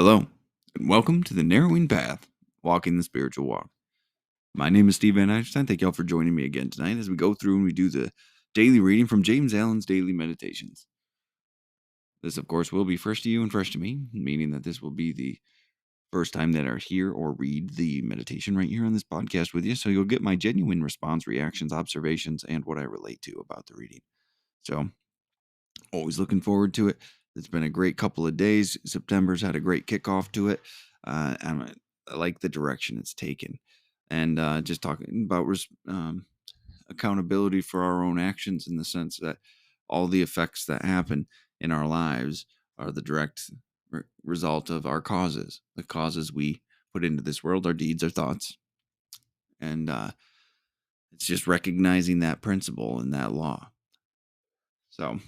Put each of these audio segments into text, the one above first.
Hello, and welcome to the Narrowing Path, Walking the Spiritual Walk. My name is Steve Van Einstein. Thank y'all for joining me again tonight as we go through and we do the daily reading from James Allen's Daily Meditations. This, of course, will be fresh to you and fresh to me, meaning that this will be the first time that I hear or read the meditation right here on this podcast with you, so you'll get my genuine response, reactions, observations, and what I relate to about the reading. So, always looking forward to it. It's been a great couple of days. September's had a great kickoff to it. I like the direction it's taken. And just talking about accountability for our own actions, in the sense that all the effects that happen in our lives are the direct result of our causes, the causes we put into this world, our deeds, our thoughts. And it's just recognizing that principle and that law. So,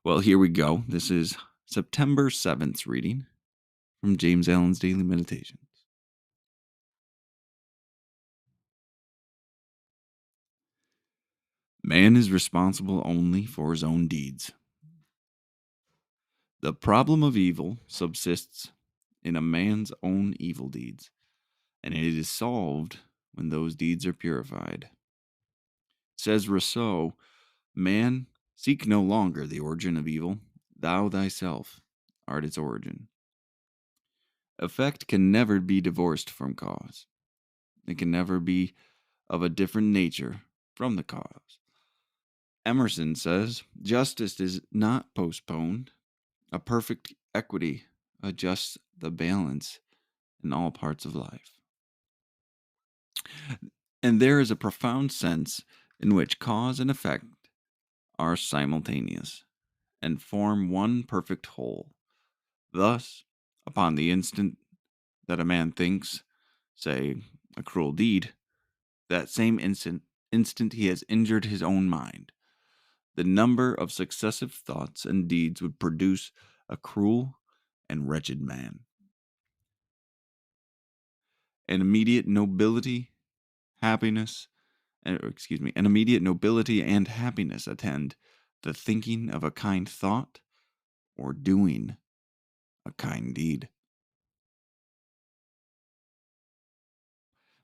well, here we go. This is September 7th reading from James Allen's Daily Meditations. Man is responsible only for his own deeds. The problem of evil subsists in a man's own evil deeds, and it is solved when those deeds are purified. Says Rousseau, man, seek no longer the origin of evil. Thou thyself art its origin. Effect can never be divorced from cause. It can never be of a different nature from the cause. Emerson says, justice is not postponed. A perfect equity adjusts the balance in all parts of life. And there is a profound sense in which cause and effect are simultaneous and form one perfect whole. Thus, upon the instant that a man thinks, say, a cruel deed, that same instant he has injured his own mind. The number of successive thoughts and deeds would produce a cruel and wretched man. An immediate nobility, an immediate nobility and happiness attend the thinking of a kind thought or doing a kind deed.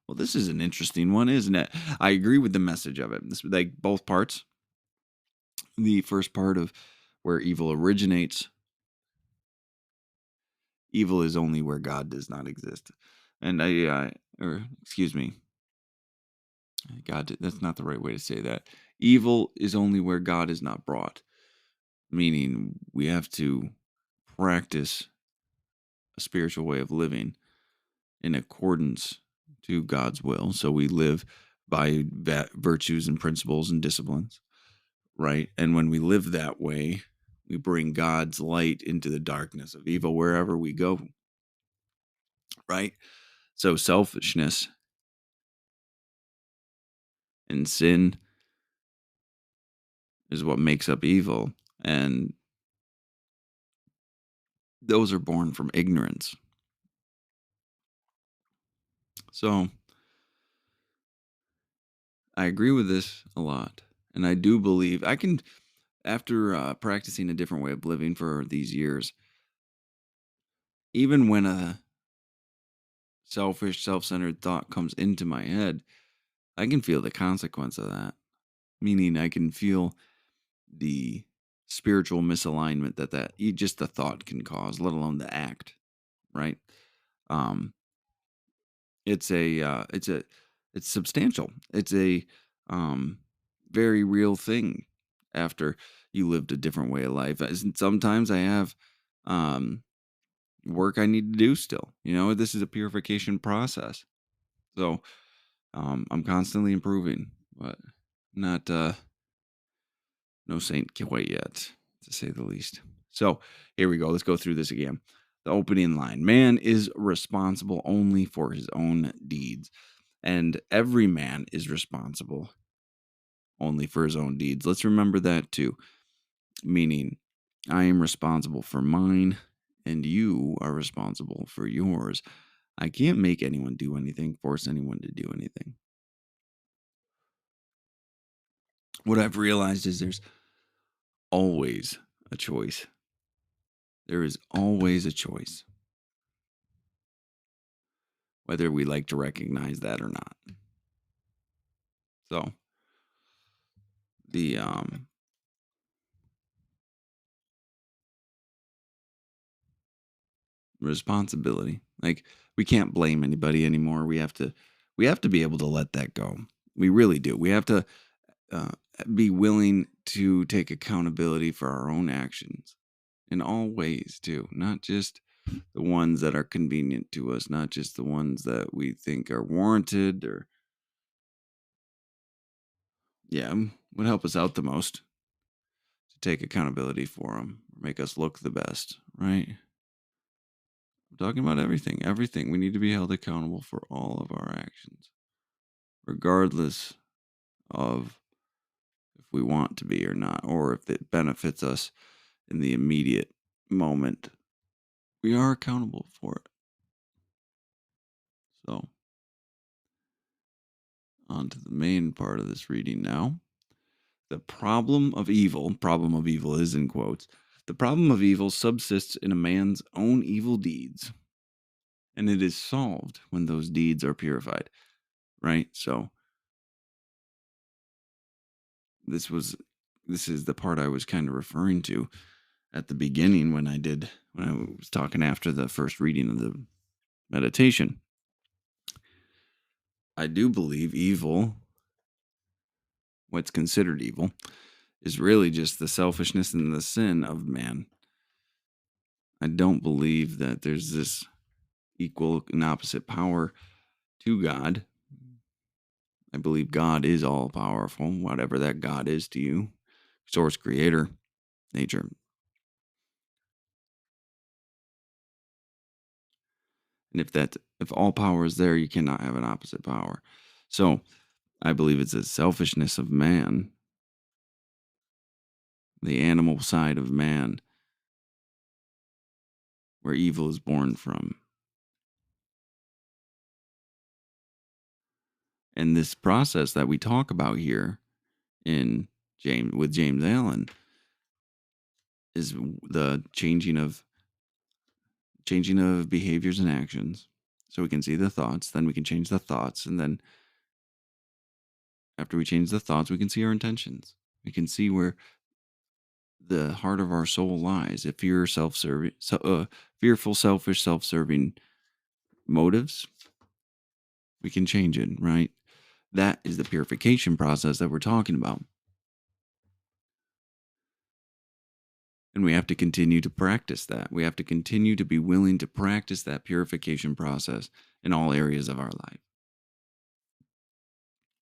Well, this is an interesting one, isn't it? I agree with the message of it. This, like, both parts. The first part of where evil originates. Evil is only where God does not exist. And God, that's not the right way to say that. Evil is only where God is not brought. Meaning we have to practice a spiritual way of living in accordance to God's will. So we live by virtues and principles and disciplines, right? And when we live that way, we bring God's light into the darkness of evil wherever we go, right? So selfishness and sin is what makes up evil. And those are born from ignorance. So I agree with this a lot. And I do believe I can, after practicing a different way of living for these years, even when a selfish, self-centered thought comes into my head, I can feel the consequence of that. Meaning I can feel the spiritual misalignment that just the thought can cause, let alone the act, right? Um, it's substantial. It's a very real thing after you lived a different way of life. Sometimes I have work I need to do still. This is a purification process. So I'm constantly improving, but not no saint quite yet, to say the least. So here we go. Let's go through this again. The opening line: man is responsible only for his own deeds, and every man is responsible only for his own deeds. Let's remember that too. Meaning, I am responsible for mine, and you are responsible for yours. I can't make anyone do anything, force anyone to do anything. What I've realized is there's always a choice. There is always a choice. whether we like to recognize that or not. So the responsibility, like, we can't blame anybody anymore. We have to be able to let that go. We really do. We have to uh, be willing to take accountability for our own actions in all ways too, not just the ones that are convenient to us, not just the ones that we think are warranted or would help us out the most, to take accountability for them, make us look the best, right? I'm talking about everything. We need to be held accountable for all of our actions, regardless of if we want to be or not, or if it benefits us in the immediate moment. We are accountable for it. So, on to the main part of this reading now. The problem of evil is in quotes, the problem of evil subsists in a man's own evil deeds, and it is solved when those deeds are purified, right? So, this is the part I was kind of referring to at the beginning when I was talking after the first reading of the meditation. I do believe evil, what's considered evil, is really just the selfishness and the sin of man. I don't believe that there's this equal and opposite power to God. I believe God is all powerful, whatever that God is to you, source, creator, nature. And if all power is there, you cannot have an opposite power. So I believe it's a selfishness of man, the animal side of man, where evil is born from. And this process that we talk about here in James Allen is the changing of behaviors and actions. So we can see the thoughts, then we can change the thoughts, and then after we change the thoughts, we can see our intentions. We can see where the heart of our soul lies. If you're fearful, selfish, self-serving motives, we can change it, right? That is the purification process that we're talking about. And we have to continue to practice that. We have to continue to be willing to practice that purification process in all areas of our life.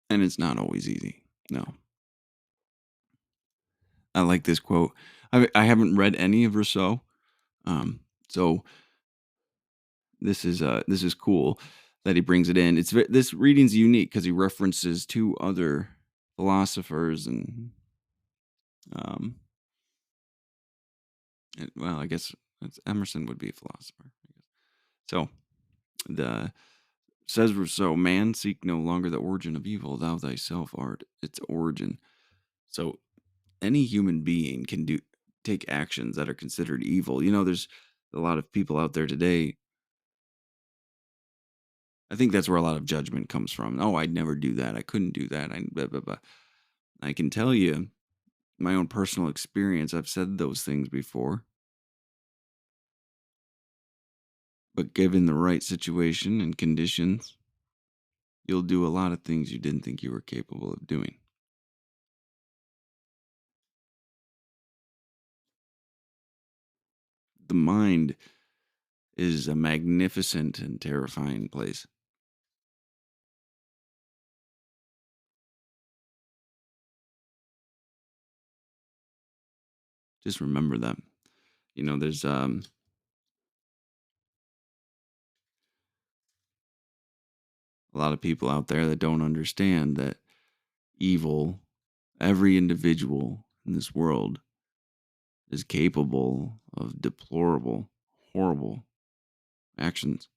And it's not always easy. No. I like this quote. I haven't read any of Rousseau. So this is cool that he brings it in. This reading's unique because he references two other philosophers and well, I guess Emerson would be a philosopher. I guess. So says Rousseau, man, seek no longer the origin of evil, thou thyself art its origin. So any human being can take actions that are considered evil. There's a lot of people out there today. I think that's where a lot of judgment comes from. Oh, I'd never do that. I couldn't do that. Blah, blah, blah. I can tell you my own personal experience. I've said those things before. But given the right situation and conditions, you'll do a lot of things you didn't think you were capable of doing. The mind is a magnificent and terrifying place. Just remember that. There's a lot of people out there that don't understand that every individual in this world is capable of deplorable, horrible actions.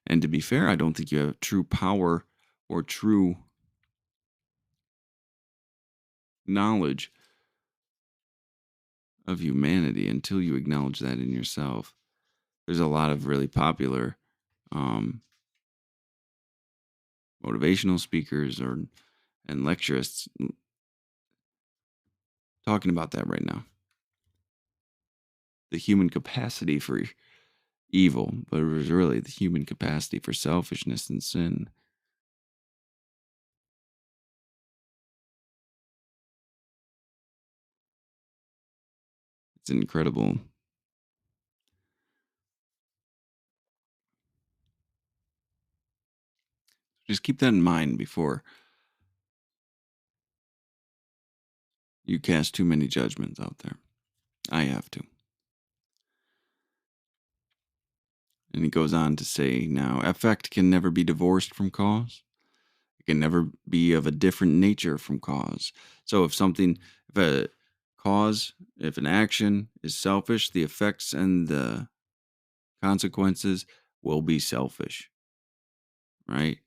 And to be fair, I don't think you have true power or true knowledge of humanity until you acknowledge that in yourself. There's a lot of really popular um, motivational speakers and lecturists talking about that right now. The human capacity for evil, but it was really the human capacity for selfishness and sin. It's incredible. Just keep that in mind before you cast too many judgments out there. I have to. And he goes on to say now, effect can never be divorced from cause. It can never be of a different nature from cause. So if a cause, if an action is selfish, the effects and the consequences will be selfish, right?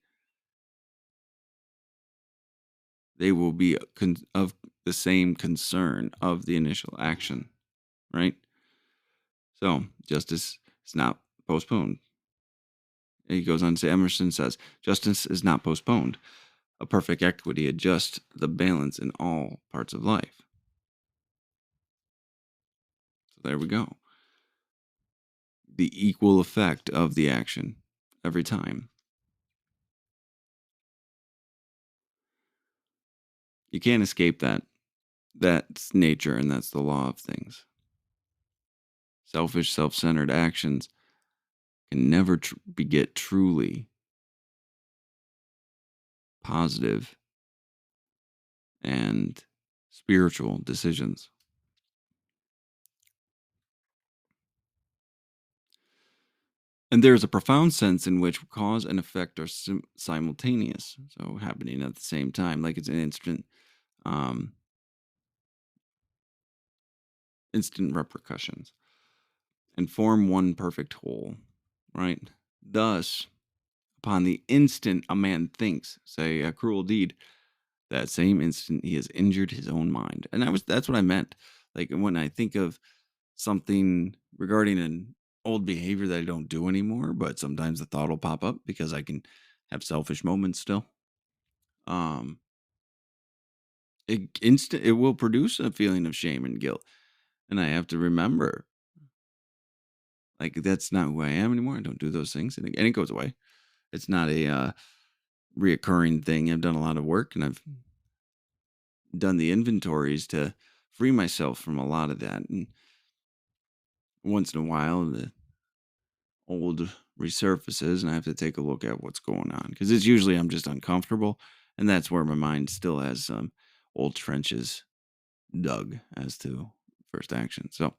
They will be of the same concern of the initial action, right? So justice is not postponed. He goes on to say, Emerson says, justice is not postponed. A perfect equity adjusts the balance in all parts of life. So there we go. The equal effect of the action every time. You can't escape that. That's nature, and that's the law of things. Selfish, self-centered actions can never beget truly positive and spiritual decisions. And there's a profound sense in which cause and effect are simultaneous, so happening at the same time, like it's an um, instant repercussions, and form one perfect whole, right? Thus, upon the instant a man thinks, say, a cruel deed, that same instant he has injured his own mind. And that's what I meant. Like when I think of something regarding an old behavior that I don't do anymore, but sometimes the thought will pop up because I can have selfish moments still. Um it will produce a feeling of shame and guilt. And I have to remember, like, that's not who I am anymore. I don't do those things, and it goes away. It's not a reoccurring thing. I've done a lot of work, and I've done the inventories to free myself from a lot of that. And once in a while, the old resurfaces, and I have to take a look at what's going on, because it's usually I'm just uncomfortable, and that's where my mind still has some old trenches dug as to first action. So,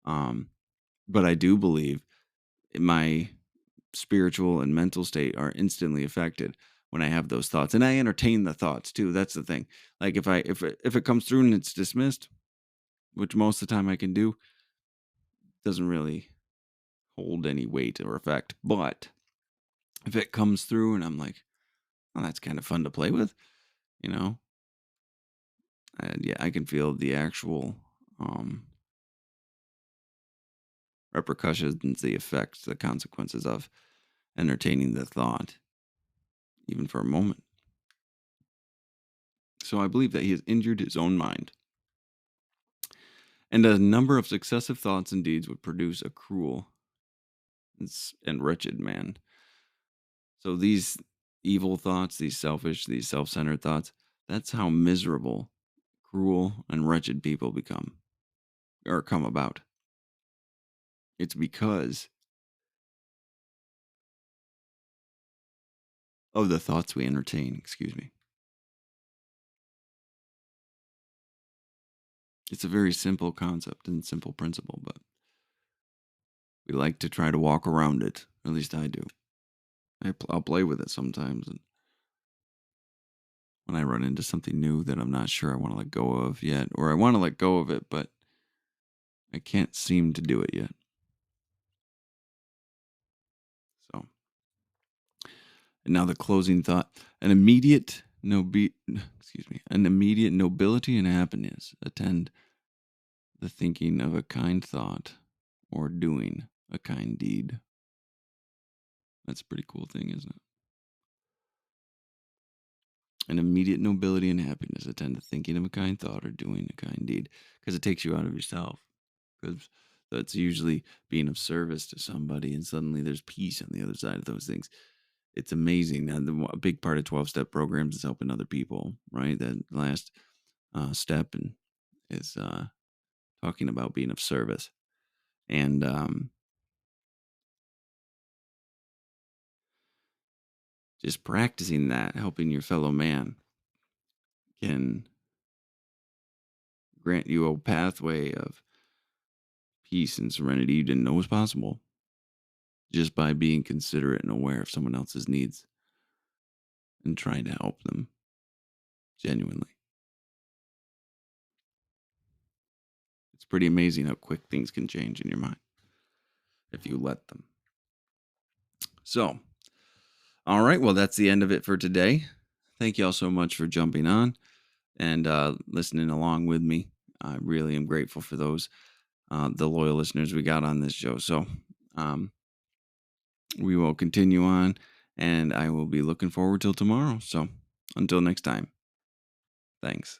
um, but I do believe my spiritual and mental state are instantly affected when I have those thoughts, and I entertain the thoughts too. That's the thing. Like if it comes through and it's dismissed, which most of the time I can do, doesn't really hold any weight or effect. But if it comes through and I'm like, oh, that's kind of fun to play with, you know, and yeah, I can feel the actual repercussions, the effects, the consequences of entertaining the thought, even for a moment. So I believe that he has injured his own mind. And a number of successive thoughts and deeds would produce a cruel and wretched man. So these evil thoughts, these selfish, these self centered thoughts, that's how miserable, cruel, and wretched people become or come about. It's because of the thoughts we entertain, excuse me. It's a very simple concept and simple principle, but we like to try to walk around it. At least I do. I'll play with it sometimes. And when I run into something new that I'm not sure I want to let go of yet, or I want to let go of it, but I can't seem to do it yet. So, and now the closing thought: an immediate nobility and happiness attend the thinking of a kind thought or doing a kind deed. That's a pretty cool thing, isn't it? An immediate nobility and happiness attend to thinking of a kind thought or doing a kind deed, because it takes you out of yourself. Because that's usually being of service to somebody, and suddenly there's peace on the other side of those things. It's amazing. And a big part of 12-step programs is helping other people, right? That last step and is talking about being of service. And just practicing that, helping your fellow man, can grant you a pathway of peace and serenity you didn't know was possible, just by being considerate and aware of someone else's needs and trying to help them genuinely. It's pretty amazing how quick things can change in your mind if you let them. So, all right, well, that's the end of it for today. Thank you all so much for jumping on and listening along with me. I really am grateful for those, the loyal listeners we got on this show. So, we will continue on, and I will be looking forward till tomorrow. So, until next time, thanks.